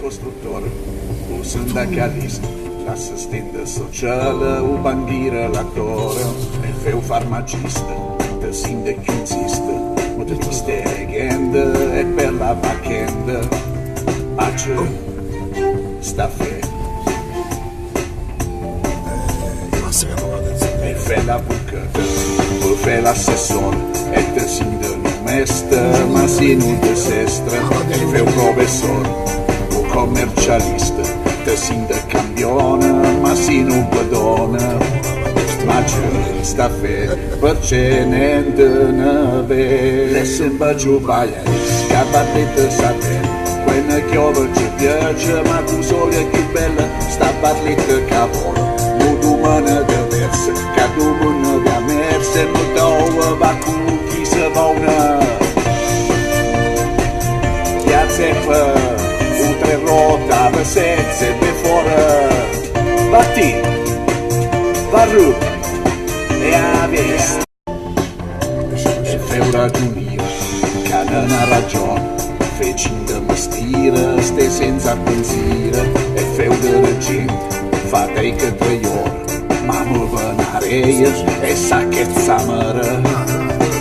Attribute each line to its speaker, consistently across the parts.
Speaker 1: constructor, o sindacalist, l'assistente sociale, o bandiere, l'attore, il feu farmacista, il sindaco insiste, motoriste leggende e per la vacanza, pace, sta fe. E fa la bucata, o fa l'assessore, e te sindaco mestre, ma si non te sestre, e fa un professore, o commercialista, te sindaco campione, ma si non guadona, ma c'è sta fe, perché niente ne vede, le sembra giù baia, scappate sapere. Quella chiova ci piace, ma tu soli è più bella, sta barletta cavolo, non domani diversa, che domani da merse, non dove va con chi si vona. Piazza e fa, un tre rota, per senza e per fuori, batti, varru, e a vesta. E fai un ragionire, che non ha ragione. Feci da mestiere, stai senza pensiero, e fai una gente, fate che 3 ore, ma mi venare e sa che zamara,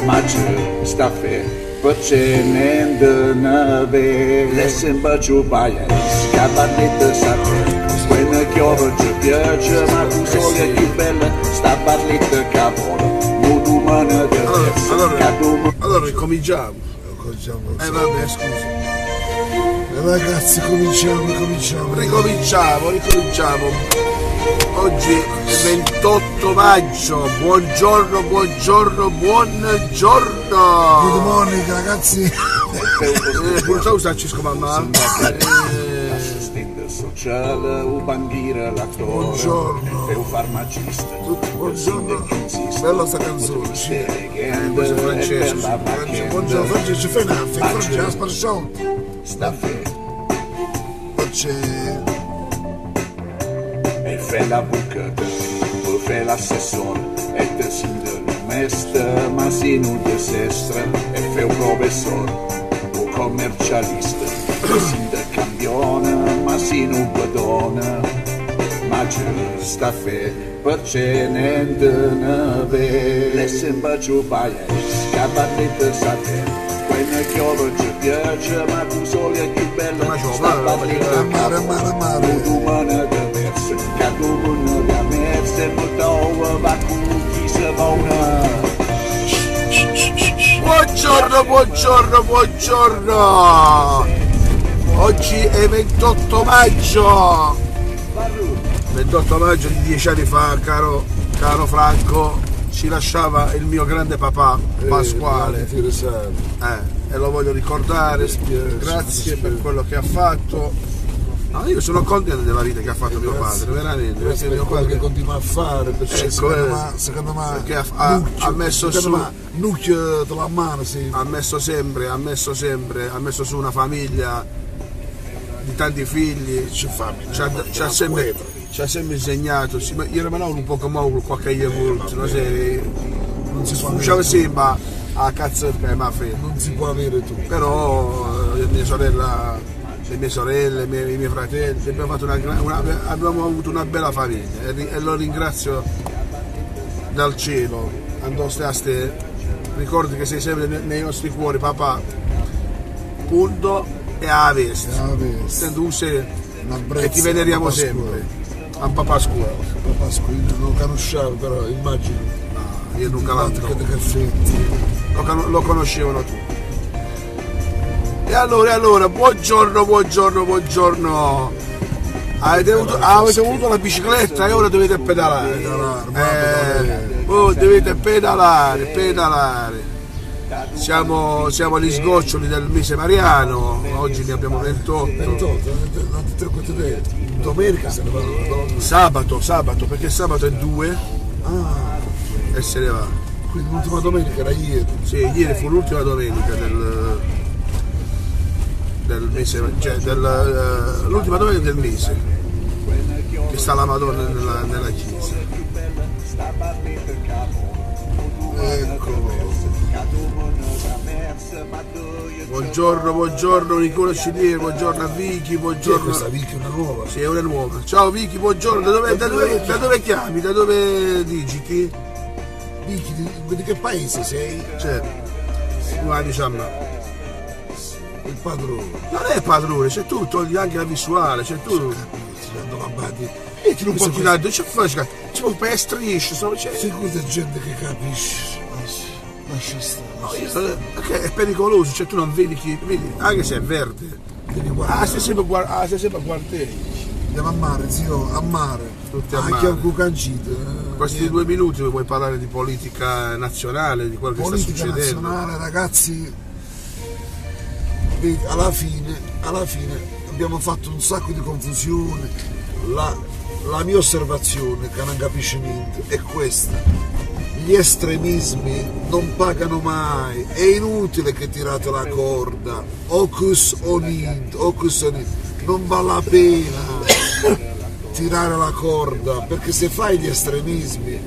Speaker 1: ma c'è sta fe, perché niente ne vede, le sembra giù baia, scappate sapere, quella chiova ci piace, ma tu soli è più bella, sta barletta cavolo, non domani diversa,
Speaker 2: allora ricominciamo. Vabbè, scusa.
Speaker 3: Ragazzi, cominciamo.
Speaker 2: Ricominciamo. Oggi è 28 maggio. Buongiorno.
Speaker 3: Good morning, ragazzi.
Speaker 2: Pure starci mamma.
Speaker 1: L'assistente sociale, o bandiere, l'attore,
Speaker 3: Buongiorno.
Speaker 1: e un farmacista.
Speaker 3: Buongiorno. Bella sta canzone, sì.
Speaker 2: Questo è Francesco.
Speaker 3: Buongiorno, Francesco, fai una Francesco, sparsciotto.
Speaker 1: Sta fe,
Speaker 3: Perché...
Speaker 1: e fai la bucata, o fai l'assessore, e te sindaco mestre, ma si non te sestre, e fai un professore, o commercialista, e sindaco campione, ma si non guadona, ma c'è sta fe, perché niente ne vede, le sembra giù baia, scappate sapere. Quella chiova ci piace, ma tu soli è più bella,
Speaker 2: Ma c'ho
Speaker 1: sta barletta
Speaker 3: Mare.
Speaker 1: non domani diversa, che domani da merse, non dove va con chi si vona.
Speaker 2: Buongiorno. Oggi è 28 maggio. 28 maggio di 10 anni fa, caro Franco, ci lasciava il mio grande papà Pasquale, e lo voglio ricordare, grazie per quello che ha fatto. No, io sono contento della vita che ha fatto mio padre, veramente, perché mio
Speaker 3: quello che
Speaker 2: padre
Speaker 3: continua a fare, perché
Speaker 2: Ecco,
Speaker 3: secondo me
Speaker 2: perché ha messo su
Speaker 3: nucchio della mano, sì.
Speaker 2: ha messo su una famiglia di tanti figli, ci ha sempre insegnato, io ero un po' come qualche vulto, non si sfusciava sempre a cazzo che ma fede.
Speaker 3: Non si può avere tutto.
Speaker 2: Però le mie sorelle, i miei fratelli, abbiamo avuto una bella famiglia e lo ringrazio dal cielo. Andoste a ste, ricordi che sei sempre nei nostri cuori, papà, punto, e a vesta. Sento un sei e ti vedremo sempre. A papà scuola.
Speaker 3: Papà scuola, non conoscevo, però immagino.
Speaker 2: Io nunca lo conoscevano tutti. E allora, buongiorno. Avete avuto la bicicletta e ora dovete pedalare. Dovete pedalare. Siamo agli sgoccioli del mese mariano, oggi ne abbiamo 28.
Speaker 3: Domenica se ne va.
Speaker 2: Sabato, perché sabato è 2 e se ne va.
Speaker 3: Quindi l'ultima domenica era ieri.
Speaker 2: Sì, ieri fu l'ultima domenica del mese, cioè l'ultima domenica del mese, che sta la Madonna nella chiesa. Buongiorno Nicola Cinieri, buongiorno a Vicky, buongiorno.
Speaker 3: Questa Vicky è una nuova.
Speaker 2: Sì, è una nuova. Ciao Vicky, buongiorno. Da dove chiami? Da dove digiti?
Speaker 3: Vicky, di che paese sei?
Speaker 2: C'è. Guarda, diciamo.
Speaker 3: Il padrone.
Speaker 2: Non è padrone, c'è tutto, anche la visuale, c'è tutto.
Speaker 3: E ti non puoi
Speaker 2: tirare, c'è un po' strisce,
Speaker 3: c'è questa gente che capisce. Lascia stare.
Speaker 2: Perché è pericoloso, cioè tu non vedi chi. Vedi, anche se è verde. Stai sempre a guardare.
Speaker 3: Andiamo a mare, zio, a mare.
Speaker 2: Tutti a
Speaker 3: Anche
Speaker 2: mare.
Speaker 3: a un cucancito.
Speaker 2: Questi 2 minuti vuoi parlare di politica nazionale, di quello che sta succedendo.
Speaker 3: Politica nazionale, ragazzi. Vedi, alla fine abbiamo fatto un sacco di confusione. La mia osservazione, che non capisce niente, è questa. Gli estremismi non pagano mai, è inutile che tirate la corda, ocus onint, non vale la pena tirare la corda, perché se fai gli estremismi,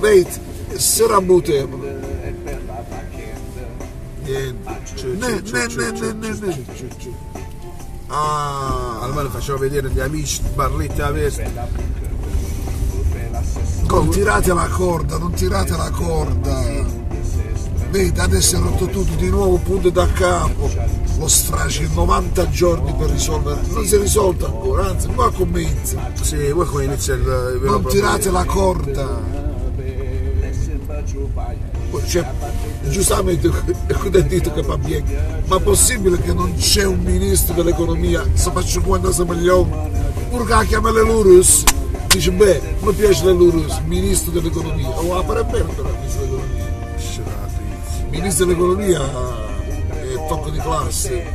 Speaker 3: vedi, sarà mutevole.
Speaker 2: Almeno facevo vedere gli amici Barletti a Vesta.
Speaker 3: Non tirate la corda. Vedi, adesso è rotto tutto di nuovo, punto da capo. Lo strage 90 giorni per risolvere. Non si è risolto ancora, anzi, qua comincia.
Speaker 2: Sì, voi come inizia il vero
Speaker 3: Non
Speaker 2: problema.
Speaker 3: tirate la corda. Cioè, giustamente ha detto che va bene, ma è possibile che non c'è un ministro dell'economia, se faccio 50 milioni, pur che chiama le Lurus, dice beh, mi piace le Lurus, ministro dell'economia, o appare bene per il ministro dell'economia. Ministro dell'economia è tocco di classe.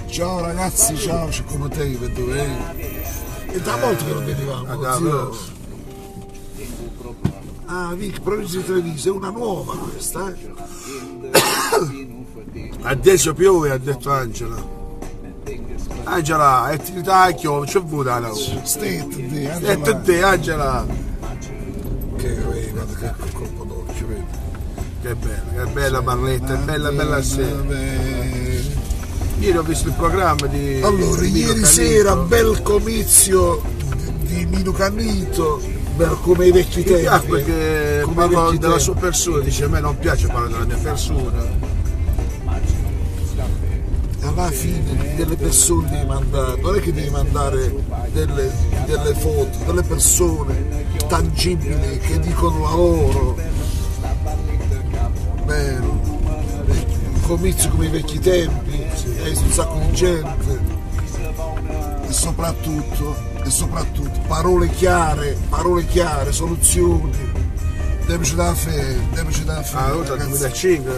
Speaker 3: Ciao ragazzi, ciao, c'è come te, vedo, e da molto che non venivamo, zio. Ah, Vic, provincia di Treviso, è una nuova questa,
Speaker 2: Adesso piove, ha detto Angela. Angela, è tiracchio, c'è vuota no?
Speaker 3: State
Speaker 2: te, Angela.
Speaker 3: Guarda che colpo d'occhio, vedi.
Speaker 2: Che bella Barletta, è bella sera. Ieri ho visto il programma di.
Speaker 3: Allora, ieri sera, bel comizio di Nino Cannito. Come i vecchi tempi,
Speaker 2: perché parlo della sua persona, dice a me non piace parlare della mia persona.
Speaker 3: Alla fine delle persone devi mandare, non è che devi mandare delle foto, delle persone tangibili che dicono la loro. Bello, comizio come i vecchi tempi, hai un sacco di gente e soprattutto parole chiare, soluzioni, democi da fare.
Speaker 2: Allora 2005.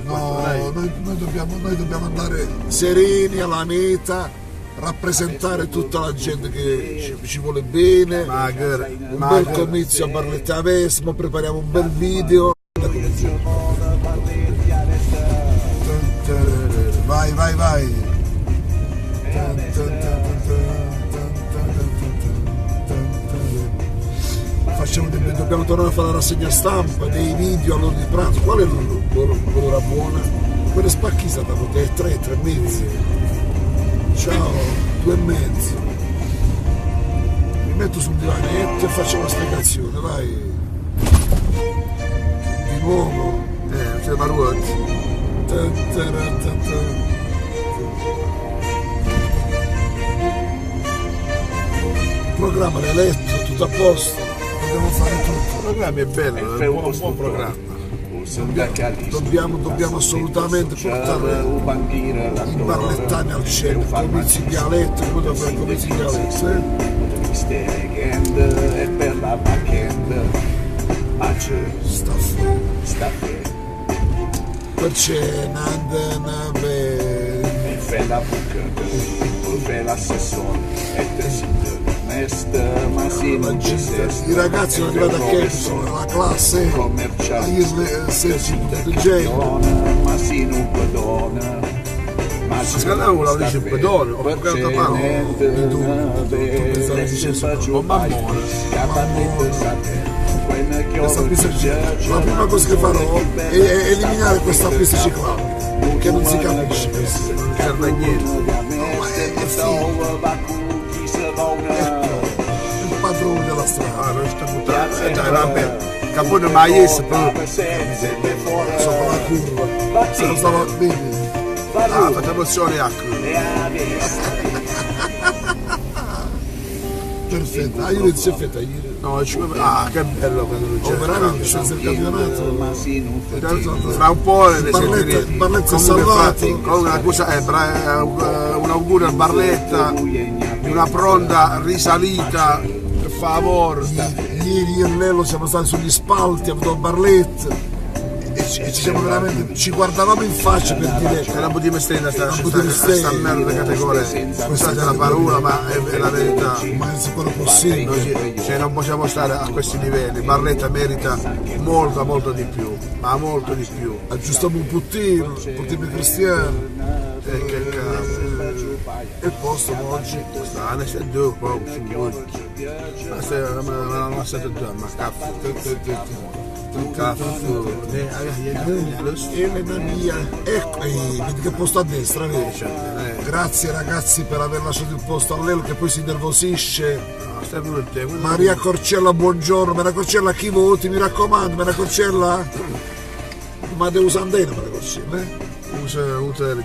Speaker 3: No, noi dobbiamo andare sereni alla meta, rappresentare tutta la gente che ci vuole bene, un bel comizio a Barletta Vesmo, prepariamo un bel video. Vai. Dobbiamo tornare a fare la rassegna stampa, dei video all'ora di pranzo. Qual è l'ora buona? Quella spacchissata perché è 3 e mezzi. Ciao, 2 e mezzo. Mi metto sul divanetto e faccio la spiegazione, vai. Di nuovo.
Speaker 2: C'è Maruotti.
Speaker 3: Il programma l'hai letto, tutto a posto. Dobbiamo fare tutto.
Speaker 2: Il programma è bello, è un buon programma.
Speaker 3: Dobbiamo assolutamente portare i barlettani al centro, comizi in dialetto, come dobbiamo fare comizi in dialetto.
Speaker 1: E per la backend
Speaker 3: Sta poi c'è Nandana
Speaker 1: mi fai la buca, mi fai l'assessore e te siete ma sì, non ci sei.
Speaker 3: I ragazzi sono arrivati a Kempson, la classe
Speaker 1: commerciale
Speaker 3: DJ,
Speaker 1: ma sì, non pedona. Ma
Speaker 2: scaldavo la dice pedone, ho pagato a mano.
Speaker 1: Tu pensavi dicesse un mammone.
Speaker 3: questa pista ciclabile. La prima cosa che farò è eliminare questa pista ciclabile, che non si capisce,
Speaker 2: Non serve a niente.
Speaker 3: no, ma è figo. Ecco, il padrone della strada.
Speaker 2: Ah, non sta buttando. Vabbè, capone maïs poi.
Speaker 3: Sopra la curva, se non stava bene.
Speaker 2: Ah, fate emozioni acqua.
Speaker 3: Perfetto, ah, io non si è fatta ieri.
Speaker 2: No, che bello quando non c'è.
Speaker 3: Oh, veramente, senza il campionato.
Speaker 2: Fra un po' ne
Speaker 3: Barletta è salvato.
Speaker 2: Comunque una cosa un augurio a Barletta di una pronta risalita, per favore.
Speaker 3: Ieri io e Lello siamo stati sugli spalti, abbiamo Barletta e ci siamo veramente, ci guardavamo in faccia per dire
Speaker 2: C'è una buona mestrina sta
Speaker 3: mestrina.
Speaker 2: merda categoria. Scusate la parola, ma è la verità.
Speaker 3: ma è quello possibile.
Speaker 2: Cioè non possiamo stare a questi livelli. Barletta merita molto di più, ma molto di più.
Speaker 3: Aggiustiamo un puttino cristiano
Speaker 2: Che cazzo.
Speaker 3: e posto oggi.
Speaker 2: Sta ne sei due po' su voi. Ma se non siete due, ma cazzo.
Speaker 3: Elena mia, ecco, vedi che posto a destra, vedi? Grazie ragazzi per aver lasciato il posto a Lello che poi si innervosisce. Maria Corcella, buongiorno. Maria Corcella, chi voti? Mi raccomando, Maria Corcella. Matteo Sandeno, Maria Corcella,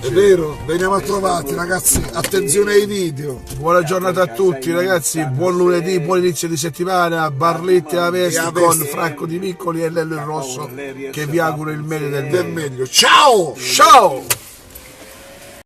Speaker 3: È vero? Veniamo a trovarti ragazzi, attenzione ai video.
Speaker 2: Buona giornata a tutti ragazzi, buon lunedì, buon inizio di settimana, Barletti a Vesti con Franco Di Miccoli e Lello il Rosso che vi auguro il meglio del meglio.
Speaker 3: Ciao!
Speaker 2: Ciao!